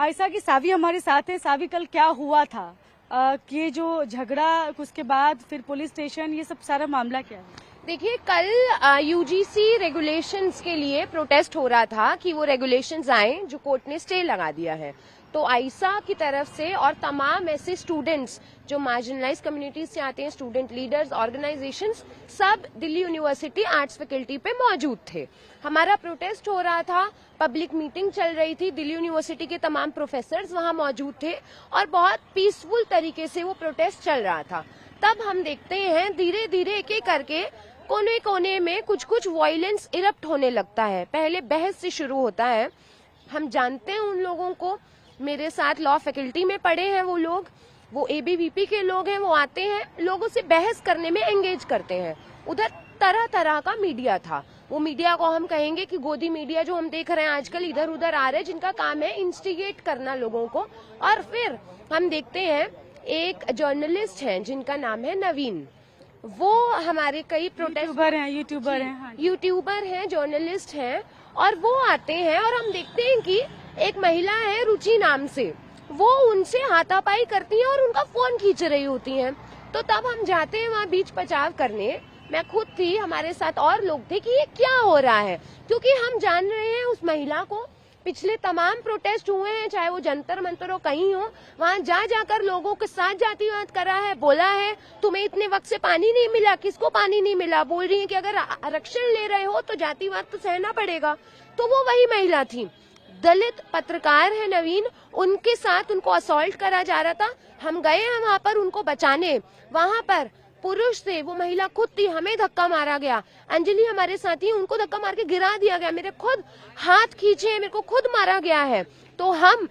आयशा की सावी हमारे साथ है। सावी, कल क्या हुआ था? कि जो झगड़ा, उसके बाद फिर पुलिस स्टेशन, ये सब सारा मामला क्या है? देखिए, कल यूजीसी रेगुलेशंस के लिए प्रोटेस्ट हो रहा था कि वो रेगुलेशंस आए जो कोर्ट ने स्टे लगा दिया है। तो आयशा की तरफ से और तमाम ऐसे स्टूडेंट्स जो मार्जिनलाइज कम्युनिटीज से आते हैं, स्टूडेंट लीडर्स, ऑर्गेनाइजेशंस, सब दिल्ली यूनिवर्सिटी आर्ट्स फैकल्टी पे मौजूद थे। हमारा प्रोटेस्ट हो रहा था, पब्लिक मीटिंग चल रही थी, दिल्ली यूनिवर्सिटी के तमाम प्रोफेसर्स वहां मौजूद थे और बहुत पीसफुल तरीके से वो प्रोटेस्ट चल रहा था। तब हम देखते हैं धीरे धीरे एक एक करके कोने कोने में कुछ कुछ वायलेंस इरप्ट होने लगता है। पहले बहस से शुरू होता है। हम जानते हैं उन लोगों को, मेरे साथ लॉ फैकल्टी में पढ़े हैं वो लोग, वो एबीवीपी के लोग हैं, वो आते हैं लोगों से बहस करने में एंगेज करते हैं। उधर तरह तरह का मीडिया था। वो मीडिया को हम कहेंगे कि गोदी मीडिया जो हम देख रहे हैं आजकल इधर उधर आ रहे हैं, जिनका काम है इंस्टिगेट करना लोगों को। और फिर हम देखते हैं एक जर्नलिस्ट हैं जिनका नाम है नवीन, वो हमारे कई प्रोटेस्ट यूट्यूबर हैं, जर्नलिस्ट हैं, और वो आते हैं और हम देखते हैं कि एक महिला है रुचि नाम से, वो उनसे हाथापाई करती हैं और उनका फोन खींच रही होती हैं। तो तब हम जाते हैं वहाँ बीच बचाव करने। मैं खुद थी, हमारे साथ और लोग थे कि ये क्या हो रहा है, क्योंकि हम जान रहे हैं उस महिला को। पिछले तमाम प्रोटेस्ट हुए हैं, चाहे वो जंतर मंतर हो, कहीं हो, वहाँ जा जाकर लोगों के साथ जातिवाद करा है, बोला है तुम्हें इतने वक्त से पानी नहीं मिला, किसको पानी नहीं मिला। बोल रही है कि अगर आरक्षण ले रहे हो तो जातिवाद तो सहना पड़ेगा। तो वो वही महिला थी, दलित पत्रकार है नवीन, उनके साथ उनको असॉल्ट करा जा रहा था। हम गए हैं वहाँ पर उनको बचाने, वहाँ पर पुरुष थे, वो महिला खुद थी, हमें धक्का मारा गया। अंजलि हमारे साथी, उनको धक्का मार के गिरा दिया गया, मेरे खुद हाथ खींचे, मेरे को खुद मारा गया है। तो हम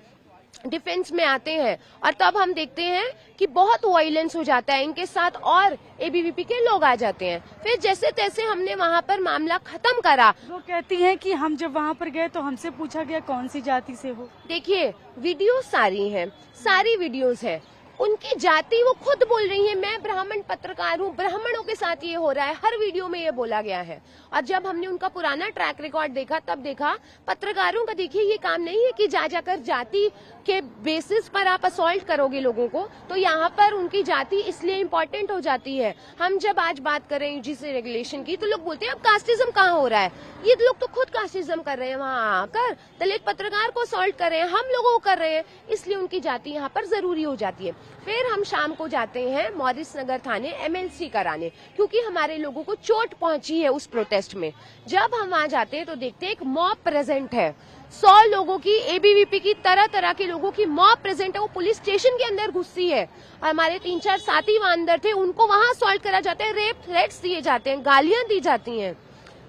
डिफेंस में आते हैं और तब हम देखते हैं कि बहुत वायलेंस हो जाता है इनके साथ और एबीवीपी के लोग आ जाते हैं। फिर जैसे तैसे हमने वहाँ पर मामला खत्म करा। वो कहती हैं कि हम जब वहाँ पर गए तो हमसे पूछा गया कौन सी जाति से हो। देखिए, वीडियो सारी हैं, सारी वीडियोस है, उनकी जाति वो खुद बोल रही है, मैं ब्राह्मण पत्रकार हूँ, ब्राह्मणों के साथ ये हो रहा है, हर वीडियो में ये बोला गया है। और जब हमने उनका पुराना ट्रैक रिकॉर्ड देखा तब देखा पत्रकारों का, देखिए ये काम नहीं है कि जा जाकर जाति के बेसिस पर आप असॉल्ट करोगे लोगों को। तो यहाँ पर उनकी जाति इसलिए इम्पोर्टेंट हो जाती है। हम जब आज बात करें यूजीसी रेगुलेशन की तो लोग बोलते हैं अब कास्टिज्म कहाँ हो रहा है, ये लोग तो खुद कास्टिज्म कर रहे हैं, वहाँ आकर दलित पत्रकार को असॉल्ट कर रहे हैं, हम लोगों को कर रहे हैं, इसलिए उनकी जाति यहाँ पर जरूरी हो जाती है। फिर हम शाम को जाते हैं मॉरिस नगर थाने एमएलसी कराने, क्योंकि हमारे लोगों को चोट पहुंची है उस प्रोटेस्ट में। जब हम वहां जाते हैं तो देखते हैं एक मॉब प्रेजेंट है, 100 लोगों की, एबीवीपी की तरह तरह के लोगों की मॉब प्रेजेंट है। वो पुलिस स्टेशन के अंदर घुसती है, हमारे 3-4 साथी वहां अंदर थे, उनको वहां असॉल्ट करा जाता है, रेप थ्रेट्स दिए जाते हैं, गालियां दी जाती हैं।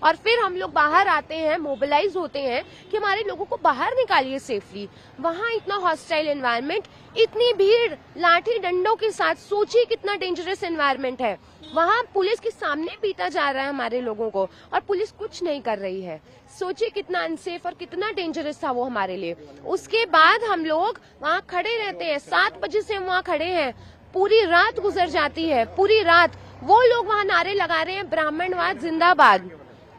और फिर हम लोग बाहर आते हैं, मोबिलाइज होते हैं कि हमारे लोगों को बाहर निकालिए सेफली। वहाँ इतना हॉस्टाइल एनवायरनमेंट, इतनी भीड़, लाठी डंडों के साथ, सोचिए कितना डेंजरस एनवायरनमेंट है। वहाँ पुलिस के सामने पीटा जा रहा है हमारे लोगों को और पुलिस कुछ नहीं कर रही है। सोचिए कितना अनसेफ और कितना डेंजरस था वो हमारे लिए। उसके बाद हम लोग वहाँ खड़े रहते हैं, 7 बजे से हम वहाँ खड़े हैं, पूरी रात गुजर जाती है, पूरी रात। वो लोग वहाँ नारे लगा रहे हैं, ब्राह्मणवाद जिंदाबाद,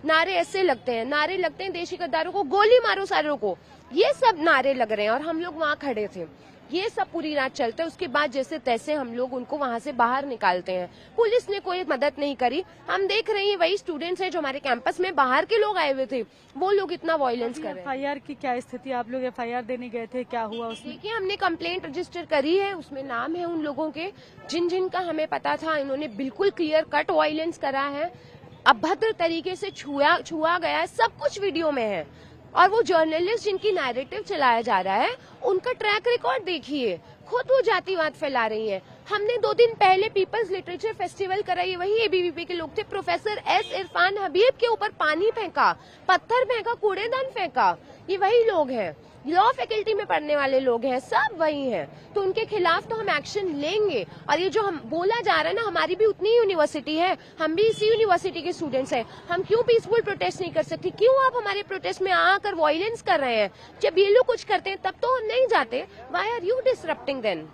नारे ऐसे लगते हैं, नारे लगते हैं देशी गद्दारों को गोली मारो सारों को, ये सब नारे लग रहे हैं और हम लोग वहाँ खड़े थे। ये सब पूरी रात चलता है। उसके बाद जैसे तैसे हम लोग उनको वहाँ से बाहर निकालते हैं। पुलिस ने कोई मदद नहीं करी। हम देख रहे हैं वही स्टूडेंट्स हैं जो हमारे कैंपस में बाहर के लोग आए हुए थे, वो लोग इतना वायलेंस कर रहे हैं। एफआईआर की क्या स्थिति, आप लोग एफआईआर देने गए थे, क्या हुआ उसमें? देखिए, हमने कंप्लेंट रजिस्टर करी है, उसमें नाम है उन लोगों के जिन जिन का हमें पता था इन्होंने बिल्कुल क्लियर कट वायलेंस करा है, अभद्र तरीके से छुआ गया है, सब कुछ वीडियो में है। और वो जर्नलिस्ट जिनकी नैरेटिव चलाया जा रहा है उनका ट्रैक रिकॉर्ड देखिए, खुद वो जातिवाद फैला रही है। हमने 2 दिन पहले पीपल्स लिटरेचर फेस्टिवल कराई, वही एबीवीपी के लोग थे, प्रोफेसर एस इरफान हबीब के ऊपर पानी फेंका, पत्थर फेंका, कूड़ेदान फेंका, ये वही लोग हैं। लॉ फैकल्टी में पढ़ने वाले लोग हैं, सब वही हैं। तो उनके खिलाफ तो हम एक्शन लेंगे। और ये जो हम बोला जा रहा है ना, हमारी भी उतनी यूनिवर्सिटी है, हम भी इसी यूनिवर्सिटी के स्टूडेंट्स हैं, हम क्यों पीसफुल प्रोटेस्ट नहीं कर सकते? क्यों आप हमारे प्रोटेस्ट में आकर वायलेंस कर रहे हैं? जब ये लोग कुछ करते हैं तब तो हम नहीं जाते। Why are you disrupting then?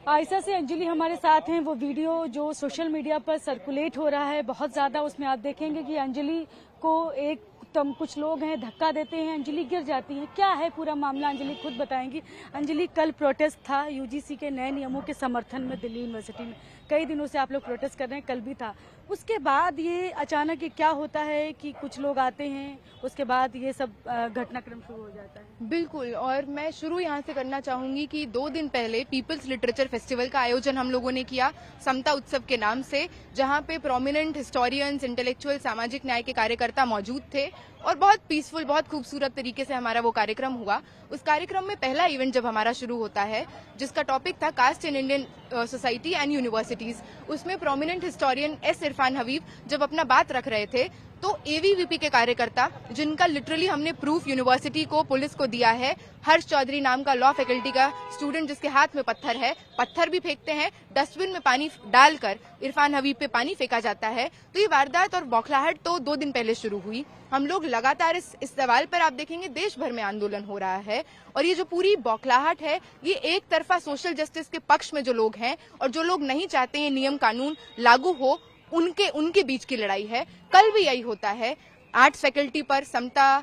Ayesha से अंजलि हमारे साथ हैं। वो वीडियो जो सोशल मीडिया पर सर्कुलेट हो रहा है बहुत ज्यादा, उसमें आप देखेंगे कि अंजलि को एक कुछ लोग हैं धक्का देते हैं, अंजलि गिर जाती है। क्या है पूरा मामला, अंजलि खुद बताएंगी। अंजलि, कल प्रोटेस्ट था यूजीसी के नए नियमों के समर्थन में दिल्ली यूनिवर्सिटी में। कई दिनों से आप लोग प्रोटेस्ट कर रहे हैं, कल भी था। उसके बाद ये अचानक ये क्या होता है कि कुछ लोग आते हैं, उसके बाद ये सब घटनाक्रम शुरू हो जाता है। बिल्कुल, और मैं शुरू यहाँ से करना चाहूंगी कि 2 दिन पहले पीपल्स लिटरेचर फेस्टिवल का आयोजन हम लोगों ने किया समता उत्सव के नाम से, जहाँ पे प्रोमिनेंट हिस्टोरियंस, इंटेलेक्चुअल, सामाजिक न्याय के कार्यकर्ता मौजूद थे और बहुत पीसफुल, बहुत खूबसूरत तरीके से हमारा वो कार्यक्रम हुआ। उस कार्यक्रम में पहला इवेंट जब हमारा शुरू होता है, जिसका टॉपिक था caste in Indian society and universities, उसमें prominent historians Irfan Habib जब अपना बात रख रहे थे, तो एवीवीपी के कार्यकर्ता, जिनका लिटरली हमने प्रूफ यूनिवर्सिटी को, पुलिस को दिया है, हर्ष चौधरी नाम का लॉ फैकल्टी का स्टूडेंट जिसके हाथ में पत्थर है, पत्थर भी फेंकते हैं, डस्टबिन में पानी डालकर इरफान हबीब पे पानी फेंका जाता है। तो ये वारदात और बौखलाहट तो 2 दिन पहले शुरू हुई। हम लोग लगातार इस सवाल पर आप देखेंगे देश भर में आंदोलन हो रहा है, और ये जो पूरी बौखलाहट है, ये एक तरफा सोशल जस्टिस के पक्ष में जो लोग हैं और जो लोग नहीं चाहते ये नियम कानून लागू हो, उनके बीच की लड़ाई है। कल भी यही होता है। आर्ट्स फैकल्टी पर समता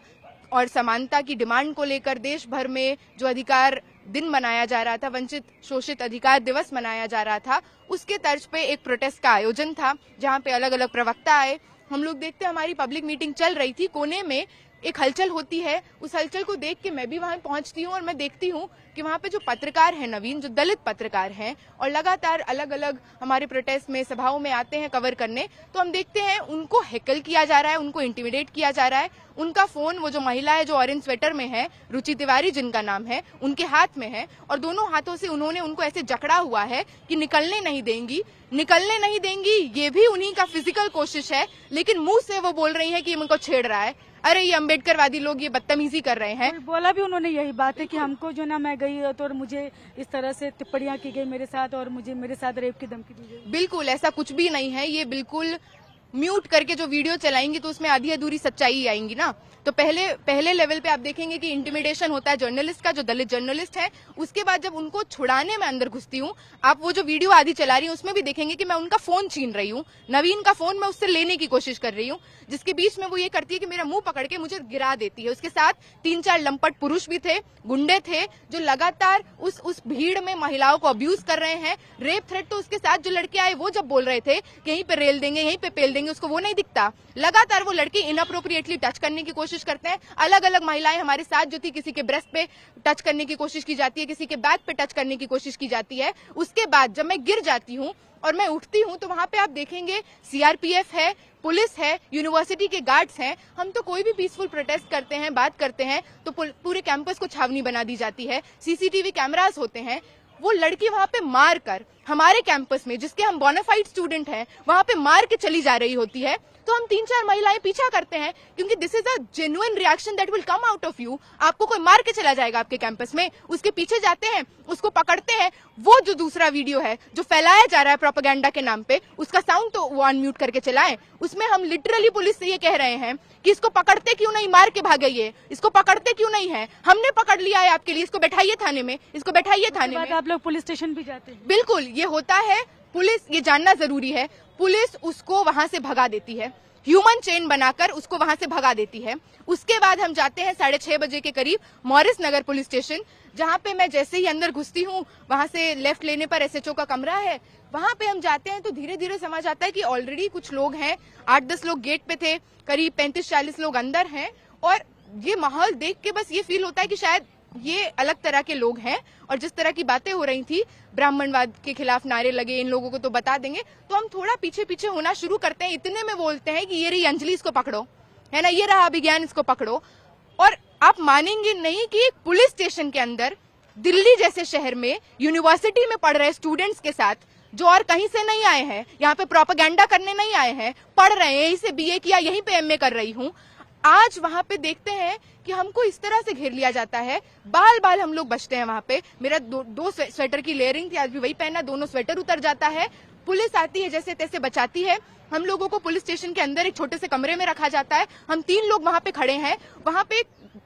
और समानता की डिमांड को लेकर देश भर में जो अधिकार दिन मनाया जा रहा था, वंचित शोषित अधिकार दिवस मनाया जा रहा था, उसके तर्ज पे एक प्रोटेस्ट का आयोजन था, जहां पे अलग अलग प्रवक्ता आए। हम लोग देखते हैं हमारी पब्लिक मीटिंग चल रही थी, कोने में एक हलचल होती है। उस हलचल को देख के मैं भी वहां पहुंचती हूँ और मैं देखती हूँ कि वहां पे जो पत्रकार हैं नवीन, जो दलित पत्रकार हैं और लगातार अलग अलग हमारे प्रोटेस्ट में, सभाओं में आते हैं कवर करने, तो हम देखते हैं उनको हेकल किया जा रहा है, उनको इंटिमिडेट किया जा रहा है। उनका फोन, वो जो महिला है जो ऑरेंज स्वेटर में है, रुचि तिवारी जिनका नाम है, उनके हाथ में है, और दोनों हाथों से उन्होंने उनको ऐसे जकड़ा हुआ है कि निकलने नहीं देंगी। ये भी उन्हीं का फिजिकल कोशिश है, लेकिन मुंह से वो बोल रही है कि उनको छेड़ रहा है। अरे ये अम्बेडकरवादी लोग ये बदतमीजी कर रहे हैं। बोला भी उन्होंने यही बात है कि हमको जो ना, मैं गई तो मुझे इस तरह से टिप्पणियां की गई मेरे साथ और मेरे साथ रेप की धमकी दी गई। बिल्कुल ऐसा कुछ भी नहीं है। ये बिल्कुल म्यूट करके जो वीडियो चलाएंगी तो उसमें आधी अधूरी सच्चाई आएंगी ना। तो पहले लेवल पे आप देखेंगे कि इंटिमिडेशन होता है जर्नलिस्ट का, जो दलित जर्नलिस्ट है। उसके बाद जब उनको छुड़ाने में अंदर घुसती हूँ, आप वो जो वीडियो आधी चला रही हूँ उसमें भी देखेंगे कि मैं उनका फोन छीन रही हूँ, नवीन का फोन मैं उससे लेने की कोशिश कर रही हूँ, जिसके बीच में वो ये करती है कि मेरा मुंह पकड़ के मुझे गिरा देती है। उसके साथ 3-4 लंपट पुरुष भी थे, गुंडे थे, जो लगातार उस भीड़ में महिलाओं को अब्यूज कर रहे हैं। रेप थ्रेट तो उसके साथ जो लड़के आए वो जब बोल रहे थे कि यहीं पे रेल देंगे, यहीं पे पेल देंगे, उसको वो नहीं दिखता। लगातार वो लड़के इनअप्रोप्रिएटली टच करने की कोशिश करते हैं। अलग अलग महिलाएं हमारे साथ जो थी, किसी के ब्रेस्ट पे टच करने की कोशिश की जाती है, किसी के बैक पे टच करने की कोशिश की जाती है। उसके बाद जब मैं गिर जाती हूँ और मैं उठती हूँ तो वहां पे आप देखेंगे सीआरपीएफ है, पुलिस है, यूनिवर्सिटी के गार्ड्स हैं। हम तो कोई भी पीसफुल प्रोटेस्ट करते हैं, बात करते हैं तो पूरे कैंपस को छावनी बना दी जाती है। सीसीटीवी कैमरास होते हैं। वो लड़की वहां पे मार कर हमारे कैंपस में, जिसके हम बोनाफाइड स्टूडेंट हैं, वहां पे मार के चली जा रही होती है। तो हम 3-4 महिलाएं पीछा करते हैं, क्योंकि this is a genuine reaction that will come out of you. आपको कोई मार के चला जाएगा आपके कैंपस में, उसके पीछे जाते हैं, उसको पकड़ते हैं। वो जो दूसरा वीडियो है जो फैलाया जा रहा है प्रोपेगेंडा के नाम पे, उसका साउंड तो वो अनम्यूट करके चलाएं। उसमें हम लिटरली पुलिस से ये कह रहे हैं कि इसको पकड़ते क्यों नहीं, मार के भागइए, इसको पकड़ते क्यों नहीं है। हमने पकड़ लिया है आपके लिए, इसको बैठाइए थाने में, इसको बैठाइए थाने में। आप लोग पुलिस स्टेशन भी जाते हैं? बिल्कुल, ये होता है। पुलिस, ये जानना जरूरी है, पुलिस उसको वहां से भगा देती है, ह्यूमन चेन बनाकर उसको वहां से भगा देती है। उसके बाद हम जाते हैं 6:30 बजे के करीब मॉरिस नगर पुलिस स्टेशन, जहां पे मैं जैसे ही अंदर घुसती हूँ, वहां से लेफ्ट लेने पर एसएचओ का कमरा है। वहां पे हम जाते हैं तो धीरे धीरे समझ आता है कि ऑलरेडी कुछ लोग हैं, 8-10 लोग गेट पे थे, करीब 35-40 लोग अंदर हैं। और ये माहौल देख के बस ये फील होता है कि शायद ये अलग तरह के लोग हैं। और जिस तरह की बातें हो रही थी, ब्राह्मणवाद के खिलाफ नारे लगे, इन लोगों को तो बता देंगे, तो हम थोड़ा पीछे पीछे होना शुरू करते हैं। इतने में बोलते हैं कि ये रही अंजलि, इसको पकड़ो, है ना, ये रहा अभिज्ञान, इसको पकड़ो। और आप मानेंगे नहीं कि एक पुलिस स्टेशन के अंदर, दिल्ली जैसे शहर में, यूनिवर्सिटी में पढ़ रहे स्टूडेंट्स के साथ, जो और कहीं से नहीं आए हैं, यहाँ पे प्रोपेगेंडा करने नहीं आए हैं, पढ़ रहे हैं, यहीं से बीए किया, यहीं पे एमए कर रही हूँ। आज वहां पे देखते हैं कि हमको इस तरह से घेर लिया जाता है, बाल बाल हम लोग बचते हैं वहां पे। मेरा दो स्वेटर की लेयरिंग थी, आज भी वही पहना, दोनों स्वेटर उतर जाता है। पुलिस आती है, जैसे तैसे बचाती है। हम लोगों को पुलिस स्टेशन के अंदर एक छोटे से कमरे में रखा जाता है। हम 3 लोग वहां पे खड़े हैं। वहां पे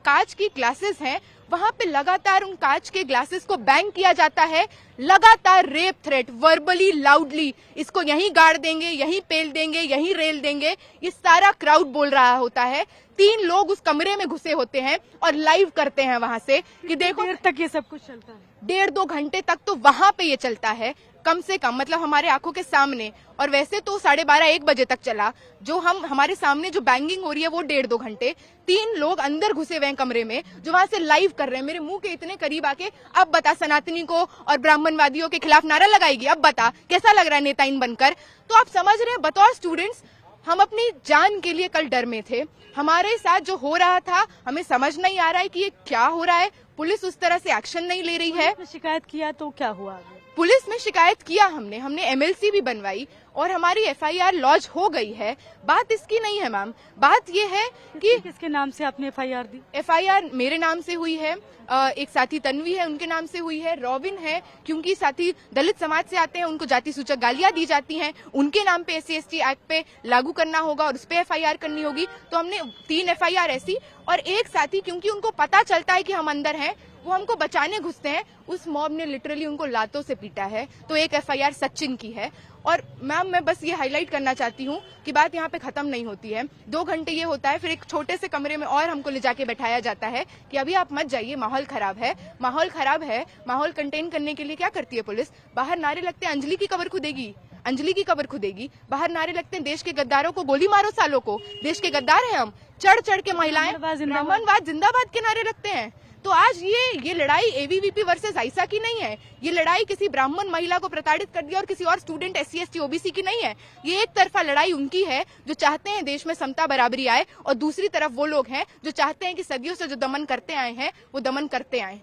कांच की ग्लासेस हैं, वहां पे लगातार उन कांच के ग्लासेस को बैंग किया जाता है। लगातार रेप थ्रेट, वर्बली, लाउडली, इसको यहीं गाड़ देंगे, यहीं पेल देंगे, यहीं रेल देंगे, ये सारा क्राउड बोल रहा होता है। 3 लोग उस कमरे में घुसे होते हैं और लाइव करते हैं वहां से कि देखो देर तक ये सब कुछ चलता है। 1.5-2 घंटे तक तो वहां पे ये चलता है कम से कम, मतलब हमारे आंखों के सामने। और वैसे तो 12:30-1 बजे तक चला। जो हमारे सामने जो बैंगिंग हो रही है वो 1.5-2 घंटे। 3 लोग अंदर घुसे हुए हैं कमरे में जो वहां से लाइव कर रहे हैं, मेरे मुंह के इतने करीब आके। अब बता सनातनी को और ब्राह्मणवादियों के खिलाफ नारा लगाएगी? अब बता कैसा लग रहा है नेता इन बनकर? तो आप समझ रहे हैं, बतौर स्टूडेंट्स हम अपनी जान के लिए कल डर में थे। हमारे साथ जो हो रहा था हमें समझ नहीं आ रहा है कि ये क्या हो रहा है। पुलिस उस तरह से एक्शन नहीं ले रही है। शिकायत किया तो क्या हुआ आगे? पुलिस में शिकायत किया हमने एमएलसी भी बनवाई और हमारी एफआईआर लॉन्च हो गई है। बात इसकी नहीं है मैम, बात ये है कि किसके नाम से आपने एफआईआर दी? एफआईआर मेरे नाम से हुई है, एक साथी तन्वी है उनके नाम से हुई है, रॉबिन है क्योंकि साथी दलित समाज से आते हैं, उनको जाति सूचक गालियां दी जाती हैं, उनके नाम पे SC/ST एक्ट पे लागू करना होगा और उस पे एफआईआर करनी होगी। तो हमने 3 एफआईआर ऐसी, और एक साथी क्योंकि उनको पता चलता है कि हम अंदर हैं, वो हमको बचाने घुसते हैं, उस मॉब ने लिटरली उनको लातों से पीटा है। तो एक एफआईआर सचिन की है। और मैम मैं बस ये हाईलाइट करना चाहती हूँ कि बात यहाँ पे खत्म नहीं होती है। 2 घंटे ये होता है, फिर एक छोटे से कमरे में और हमको ले जाके बैठाया जाता है कि अभी आप मत जाइए, माहौल खराब है। माहौल खराब है, माहौल कंटेन करने के लिए क्या करती है पुलिस? बाहर नारे लगते हैं अंजलि की कब्र खुदेगी, अंजलि की कब्र खुदेगी। बाहर नारे लगते हैं देश के गद्दारों को गोली मारो, सालों को, देश के गद्दार हैं हम। चढ़ चढ़ के महिलाएं ब्राह्मणवाद जिंदाबाद के नारे रखते हैं। तो आज ये लड़ाई ABVP वर्सेस आयशा की नहीं है, ये लड़ाई किसी ब्राह्मण महिला को प्रताड़ित कर दिया और किसी और स्टूडेंट SC/ST OBC की नहीं है। ये एक तरफा लड़ाई उनकी है जो चाहते हैं देश में समता बराबरी आए, और दूसरी तरफ वो लोग हैं जो चाहते हैं कि सदियों से जो दमन करते आए हैं वो दमन करते आए।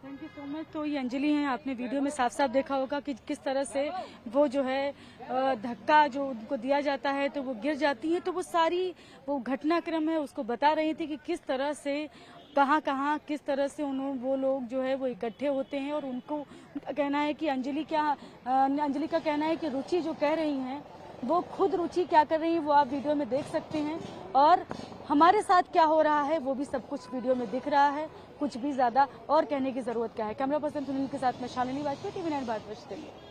Thank you so much. तो ये अंजलि हैं, आपने वीडियो में साफ साफ देखा होगा कि किस तरह से वो जो है धक्का जो उनको दिया जाता है तो वो गिर जाती है। तो वो सारी वो घटनाक्रम है उसको बता रही थी कि किस तरह से कहाँ किस तरह से वो लोग जो है वो इकट्ठे होते हैं। और उनका कहना है कि अंजलि का कहना है कि रुचि जो कह रही हैं वो खुद रुचि क्या कर रही है वो आप वीडियो में देख सकते हैं, और हमारे साथ क्या हो रहा है वो भी सब कुछ वीडियो में दिख रहा है। कुछ भी ज्यादा और कहने की जरूरत क्या है। कैमरा पर्सन सुनील के साथ मैं शालिनी वाजपेयी, TV9 भारत वर्ष।